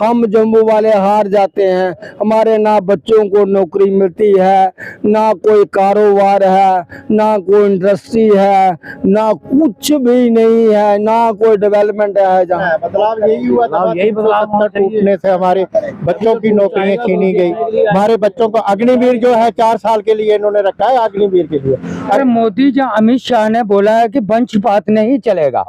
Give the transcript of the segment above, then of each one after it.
हम जम्मू वाले हार जाते हैं। हमारे ना बच्चों को नौकरी मिलती है, ना कोई कारोबार है, ना कोई इंडस्ट्री है, ना कुछ भी नहीं है, ना कोई डेवलपमेंट है। जहाँ बदलाव यही हुआ था, यही बदलाव टूटने से हमारे बच्चों की नौकरियां छीनी गई। हमारे बच्चों को अग्निवीर जो है 4 साल के लिए इन्होंने रखा है, अग्निवीर के लिए। अरे मोदी जी, अमित शाह ने बोला है कि वंशपात नहीं चलेगा।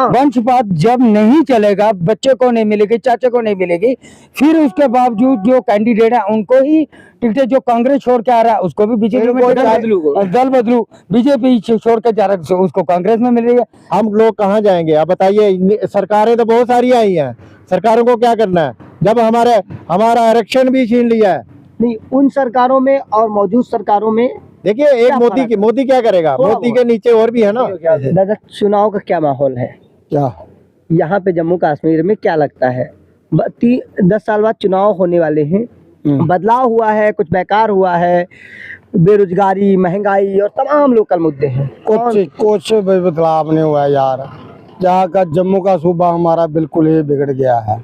वंशपात जब नहीं चलेगा, बच्चे को नहीं मिलेगी, चाचा को नहीं मिलेगी, फिर उसके बावजूद जो कैंडिडेट है उनको ही टिकटें, जो कांग्रेस छोड़ के आ रहा है उसको भी बीजेपी में दल बदलू, बीजेपी छोड़ के जा रहा है उसको कांग्रेस में मिल रही है। हम लोग कहाँ जाएंगे अब बताइए? सरकारें तो बहुत सारी आई हैं, सरकारों को क्या करना है जब हमारा आरक्षण भी छीन लिया है। नहीं, उन सरकारों में और मौजूद सरकारों में देखिए, एक मोदी क्या करेगा? मोदी के नीचे और भी है ना। दादा, चुनाव का क्या माहौल है? क्या यहाँ पे जम्मू कश्मीर में क्या लगता है? 10 साल बाद चुनाव होने वाले हैं, बदलाव हुआ है, कुछ बेकार हुआ है, बेरोजगारी, महंगाई और तमाम लोकल मुद्दे हैं। कुछ भी बदलाव नहीं हुआ यार। जहाँ का जम्मू का सूबा हमारा बिल्कुल ही बिगड़ गया है,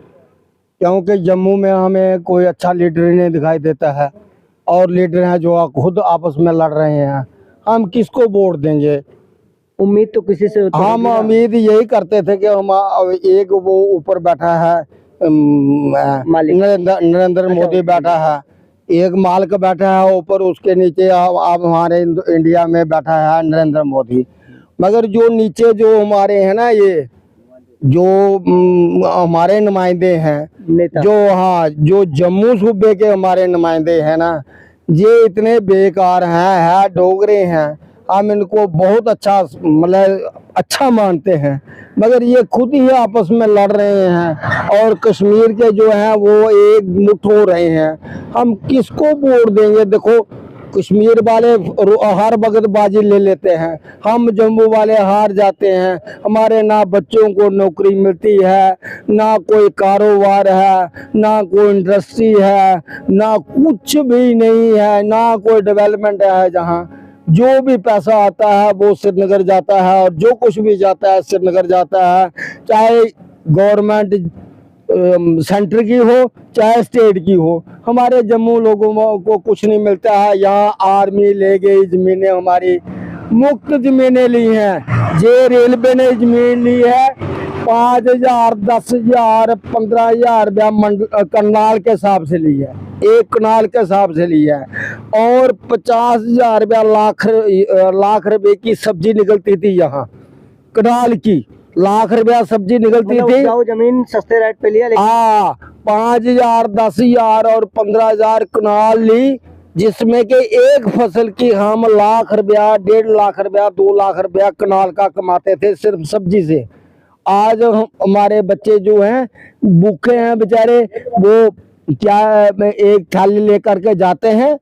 क्योंकि जम्मू में हमें कोई अच्छा लीडर ही नहीं दिखाई देता है, और लीडर हैं जो खुद आपस में लड़ रहे हैं। हम किसको वोट देंगे? उम्मीद तो किसी से हम उम्मीद यही करते थे कि हम एक वो ऊपर बैठा है, नरेंद्र मोदी बैठा है, एक मालिक बैठा है ऊपर, उसके नीचे अब हमारे इंडिया में बैठा है नरेंद्र मोदी। मगर जो नीचे जो हमारे हैं ना, ये जो हमारे नुमाइंदे हैं, जो जम्मू सूबे के हमारे नुमाइंदे हैं ना, ये इतने बेकार हैं, डोगरे हैं। हम इनको बहुत अच्छा, मतलब अच्छा मानते हैं, मगर ये खुद ही आपस में लड़ रहे हैं, और कश्मीर के जो हैं वो एक मुठ हो रहे हैं। हम किसको वोट देंगे? देखो, कश्मीर वाले हर वक्त बाजी ले लेते हैं, हम जम्मू वाले हार जाते हैं। हमारे ना बच्चों को नौकरी मिलती है, ना कोई कारोबार है, ना कोई इंडस्ट्री है, ना कुछ भी नहीं है, ना कोई डेवलपमेंट है। जहाँ जो भी पैसा आता है वो श्रीनगर जाता है, और जो कुछ भी जाता है श्रीनगर जाता है, चाहे गवर्नमेंट सेंटर की हो चाहे स्टेट की हो। हमारे जम्मू लोगों को कुछ नहीं मिलता है। यहाँ आर्मी ले गई ज़मीनें, हमारी मुफ्त ज़मीनें ली हैं। जे रेलवे ने ज़मीन ली है 5,000, 10,000, 15,000 रुपया कनाल के हिसाब से ली है, एक कनाल के हिसाब से ली है, और 50,000 रुपया लाख रुपए की सब्जी निकलती थी। यहाँ कनाल की लाख रुपया सब्जी निकलती थी। जमीन सस्ते रेट पे लिया। 5,000, 10,000 और 15,000 कनाल ली, जिसमें के एक फसल की हम लाख रुपया, 1.5 लाख रुपया, 2 लाख रुपया कनाल का कमाते थे सिर्फ सब्जी से। आज हमारे बच्चे जो हैं भूखे हैं बेचारे, वो क्या एक थाली लेकर के जाते हैं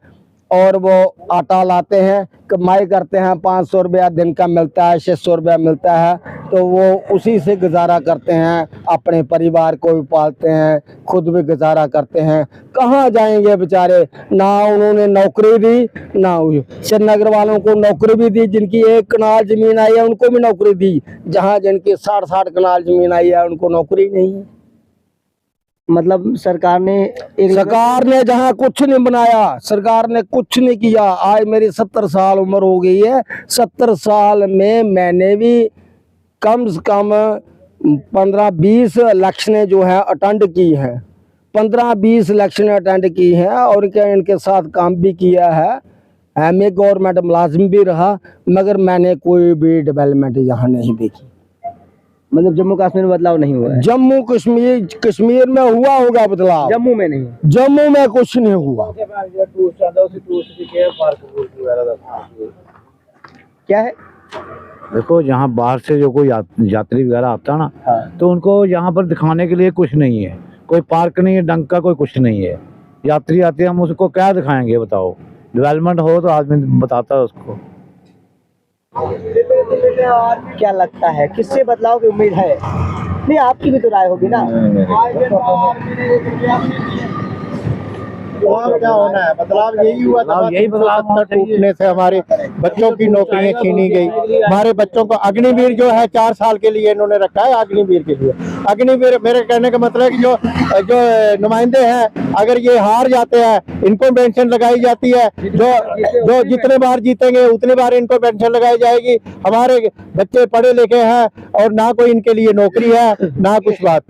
और वो आटा लाते हैं, कमाई करते हैं, 500 रुपया दिन का मिलता है, 600 रुपया मिलता है, तो वो उसी से गुजारा करते हैं, अपने परिवार को भी पालते हैं, खुद भी गुजारा करते हैं। कहाँ जाएंगे बेचारे? ना उन्होंने नौकरी दी, ना श्रीनगर वालों को नौकरी भी दी, जिनकी 1 कनाल ज़मीन आई है उनको भी नौकरी दी, जहाँ जिनकी 60-60 कनाल ज़मीन आई है उनको नौकरी नहीं है। मतलब सरकार ने जहाँ कुछ नहीं बनाया, सरकार ने कुछ नहीं किया। आज मेरी 70 साल उम्र हो गई है, 70 साल में मैंने भी कम से कम 15-20 इलेक्शनें जो है अटेंड की हैं, 15-20 इलेक्शनें अटेंड की हैं, और इनके साथ काम भी किया है। मैं गवर्नमेंट मुलाजिम भी रहा, मगर मैंने कोई भी डेवलपमेंट यहाँ नहीं देखी। मतलब जम्मू कश्मीर में बदलाव नहीं हुआ है? जम्मू कश्मीर में हुआ होगा बदलाव, जम्मू में नहीं। जम्मू में कुछ नहीं हुआ। क्या है? देखो, यहाँ बाहर से जो कोई यात्री वगैरह आता है ना, तो उनको यहाँ पर दिखाने के लिए कुछ नहीं है, कोई पार्क नहीं है, ढंग का कोई कुछ नहीं है। यात्री आते हैं, हम उसको क्या दिखाएंगे बताओ? डेवलपमेंट हो तो आदमी बताता है उसको। क्या लगता है किससे बदलाव की उम्मीद है? नहीं, आपकी भी तो राय होगी ना। बदलाव क्या होना है? बदलाव यही हुआ था, यही बदलाव होना चाहिए। टूटने से हमारे बच्चों की नौकरियां छीनी गई। हमारे बच्चों को अग्निवीर जो है 4 साल के लिए इन्होंने रखा है, अग्निवीर के लिए। अग्निवीर, मेरे कहने का मतलब है कि जो नुमाइंदे हैं, अगर ये हार जाते हैं इनको पेंशन लगाई जाती है, जो जितने बार जीतेंगे उतने बार इनको पेंशन लगाई जाएगी। हमारे बच्चे पढ़े लिखे हैं और ना कोई इनके लिए नौकरी है ना कुछ बात।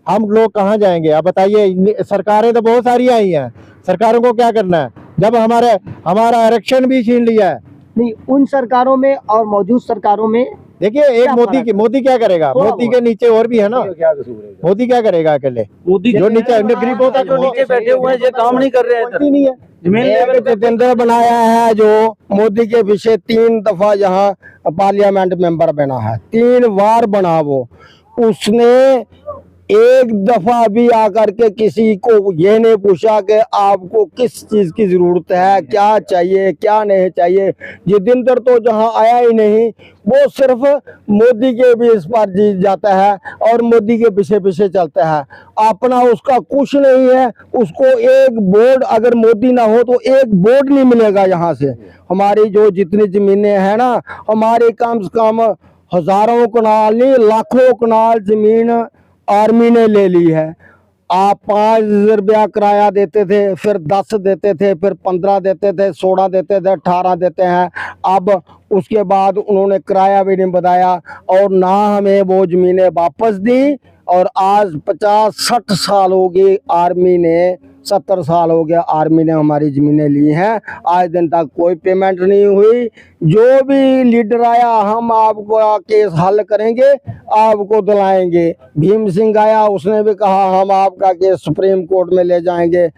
हम लोग कहाँ जाएंगे? आप बताइए। सरकारें तो बहुत सारी आई हैं, सरकारों को क्या करना है जब हमारा आरक्षण भी छीन लिया है? नहीं, उन सरकारों में और मौजूद सरकारों में देखिए, एक मोदी क्या करेगा? मोदी के नीचे और भी है ना। मोदी क्या करेगा अकेले? मोदी जो नीचे गरीबों का जो नीचे बैठे हुए हैं, ये काम नहीं कर रहे हैं, नहीं है। एक जितेंद्र बनाया है जो मोदी के पीछे 3 दफा यहाँ पार्लियामेंट मेंबर बना है, 3 बार बना वो। उसने एक दफा भी आकर के किसी को ये नहीं पूछा कि आपको किस चीज की जरूरत है, क्या चाहिए क्या नहीं चाहिए। जितेंद्र तो जहाँ आया ही नहीं, वो सिर्फ मोदी के भी इस पर जीत जाता है और मोदी के पीछे पीछे चलता है। अपना उसका कुछ नहीं है। उसको एक बोर्ड, अगर मोदी ना हो तो एक बोर्ड नहीं मिलेगा यहाँ से। हमारी जो जितनी जमीनें हैं ना, हमारी कम से कम हजारों कनाल नहीं लाखों कनाल जमीन आर्मी ने ले ली है। आप 5 रुपया किराया देते थे, फिर 10 देते थे, फिर 15 देते थे, 16 देते थे, 18 देते हैं। अब उसके बाद उन्होंने किराया भी नहीं बताया और ना हमें वो ज़मीनें वापस दी। और आज 50-60 साल हो गए आर्मी ने, 70 साल हो गया आर्मी ने हमारी ज़मीनें ली हैं। आज दिन तक कोई पेमेंट नहीं हुई। जो भी लीडर आया, हम आपको केस हल करेंगे, आपको दिलाएंगे। भीम सिंह आया, उसने भी कहा हम आपका केस सुप्रीम कोर्ट में ले जाएंगे।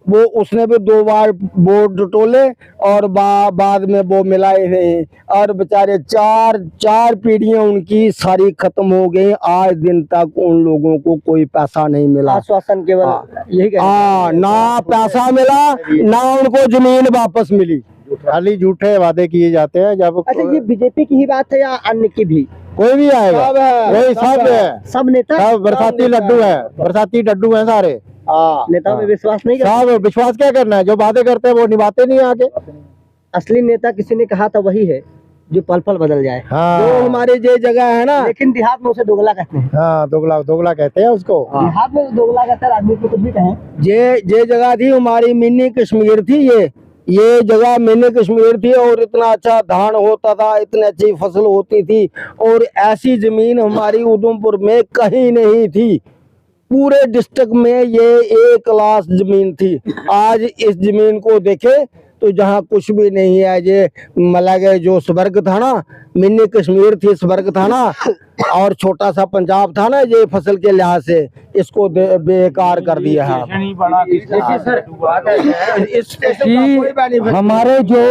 वो उसने भी 2 बार बोर्ड टोले और बाद में वो मिला ही नहीं। और बेचारे 4 पीढ़ियां उनकी सारी खत्म हो गई। आज दिन तक उन लोगों को कोई पैसा नहीं मिला। आश्वासन केवल यही ना पैसा मिला, ना उनको जमीन वापस मिली। खाली झूठे वादे किए जाते हैं। जब अच्छा, ये बीजेपी की ही बात है या अन्य की भी? कोई भी आएगा, कोई सब है, सब नेता, सब बरसाती लड्डू है, बरसाती लड्डू है सारे। नेताओं में विश्वास नहीं करते। सब विश्वास क्या करना है? जो वादे करते हैं वो निभाते नहीं आगे। असली नेता किसी ने कहा था वही है जो पल पल बदल जाए। हाँ, जो हमारी जो जगह है ना, लेकिन देहात में उसे दोगला कहते हैं। हाँ, दोगला कहते हैं उसको। देहात में दोगला कहते हैं, राजनीति में कुछ भी कहें। ये जगह थी हमारी मिनी कश्मीर थी। ये जगह मिनी कश्मीर थी और इतना अच्छा धान होता था, इतनी अच्छी फसल होती थी और ऐसी जमीन हमारी उधमपुर में कहीं नहीं थी। पूरे डिस्ट्रिक्ट में ये एक क्लास जमीन थी। आज इस जमीन को देखे तो जहाँ कुछ भी नहीं है। ये मतलब जो स्वर्ग था ना, मिनी कश्मीर थी, स्वर्ग था ना, और छोटा सा पंजाब था ना, ये फसल के लिहाज से इसको बेकार कर दिया है। हमारे जो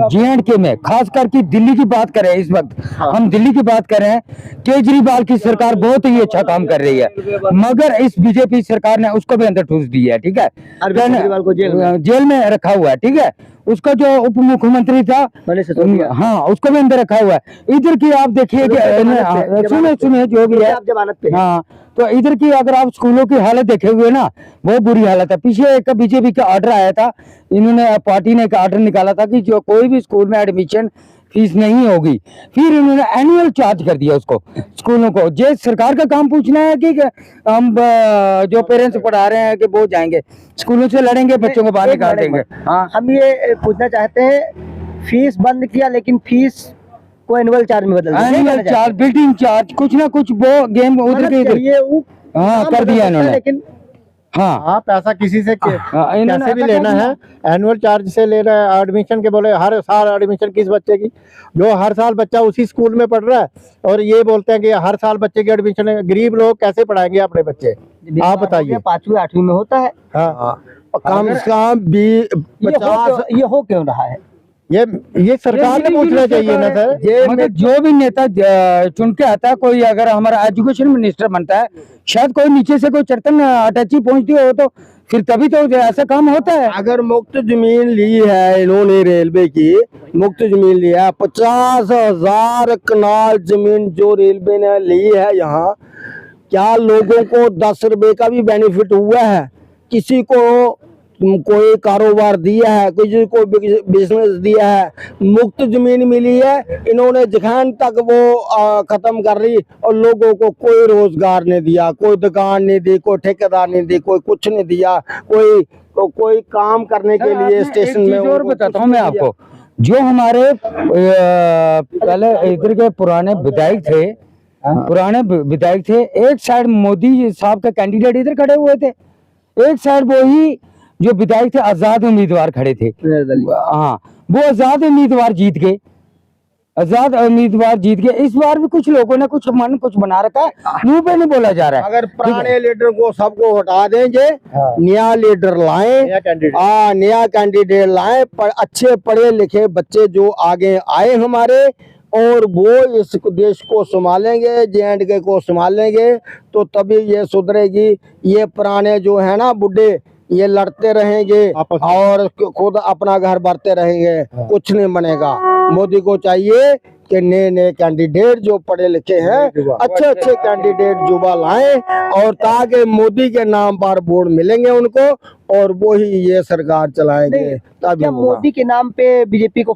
JNK में खास करके दिल्ली की बात करें, इस वक्त हम दिल्ली की बात करें, केजरीवाल की सरकार बहुत ही अच्छा काम कर रही है, मगर इस बीजेपी सरकार ने उसको भी अंदर ठूस दी है। ठीक है, केजरीवाल को जेल में रखा हुआ है। ठीक है, उसका जो उप मुख्यमंत्री था, हाँ, उसको भी अंदर रखा हुआ है। इधर की आप देखिए, सुने जो भी है, जमानत पे। हाँ, तो इधर की अगर आप स्कूलों की हालत देखे हुए ना, बहुत बुरी हालत है। पीछे एक बीजेपी का ऑर्डर आया था, इन्होंने पार्टी ने एक ऑर्डर निकाला था कि जो कोई भी स्कूल में एडमिशन फीस नहीं होगी, फिर इन्होंने एनुअल चार्ज कर दिया उसको, स्कूलों को। जे सरकार का काम पूछना है कि हम जो पेरेंट्स पढ़ा रहे हैं कि वो जाएंगे स्कूलों से लड़ेंगे, बच्चों को बाहर निकाल देंगे। हाँ, हम ये पूछना चाहते हैं, फीस बंद किया लेकिन फीस को एनुअल चार्ज में बदल दिया। एनुअल चार्ज, बिल्डिंग चार्ज, कुछ ना कुछ वो गेम उधर के इधर हाँ कर दिया इन्होंने। लेकिन हाँ, पैसा किसी से कैसे भी लेना है, एनुअल चार्ज से लेना है। एडमिशन के बोले हर साल एडमिशन किस बच्चे की, जो हर साल बच्चा उसी स्कूल में पढ़ रहा है, और ये बोलते हैं कि हर साल बच्चे की एडमिशन है। गरीब लोग कैसे पढ़ाएंगे अपने बच्चे? आप बताइए। 5वीं 8वीं में होता है। हाँ, कम से कम 50 ये हो क्यों रहा है? ये सरकार को पूछना चाहिए ना सर। मगर जो भी नेता चुन के आता है, कोई अगर हमारा एजुकेशन मिनिस्टर बनता है, शायद कोई नीचे से कोई चरतन अटैची पहुंचती हो तो फिर तभी तो ऐसा काम होता है। अगर मुफ्त जमीन ली है इन्होंने, रेलवे की मुफ्त जमीन लिया है, 50,000 कनाल जमीन जो रेलवे ने ली है यहाँ, क्या लोगों को 10 रुपए का भी बेनिफिट हुआ है? किसी को कोई कारोबार दिया है, कोई बिजनेस दिया है, मुफ्त जमीन मिली है, इन्होंने जखान तक वो खत्म कर ली और लोगों को कोई रोजगार नहीं दिया, कोई दुकान नहीं दी, कोई ठेकेदार नहीं दी, कोई कुछ नहीं दिया, कोई काम करने के लिए स्टेशन में। और बताता हूँ मैं आपको, जो हमारे पहले इधर के पुराने विधायक थे, एक साइड मोदी साहब के कैंडिडेट इधर खड़े हुए थे, एक साइड वही जो विधायक थे आजाद उम्मीदवार खड़े थे। हाँ, वो आजाद उम्मीदवार जीत गए, इस बार भी कुछ लोगों ने कुछ बना रखा है, मुंह पे नहीं बोला जा रहा है। अगर पुराने लीडर को सबको हटा देंगे, नया लीडर लाएं, नया कैंडिडेट लाएं, अच्छे पढ़े लिखे बच्चे जो आगे आए हमारे, और वो इस देश को संभालेंगे, J&K को संभालेंगे, तो तभी ये सुधरेगी। ये पुराने जो है ना बुड्ढे, ये लड़ते रहेंगे और खुद अपना घर भरते रहेंगे, कुछ नहीं बनेगा। मोदी को चाहिए कि नए नए कैंडिडेट जो पढ़े लिखे हैं, अच्छे कैंडिडेट युवा लाएं, और ताकि मोदी के नाम पर वोट मिलेंगे उनको, और वो ही ये सरकार चलाएंगे। तभी क्या मोदी के नाम पे बीजेपी को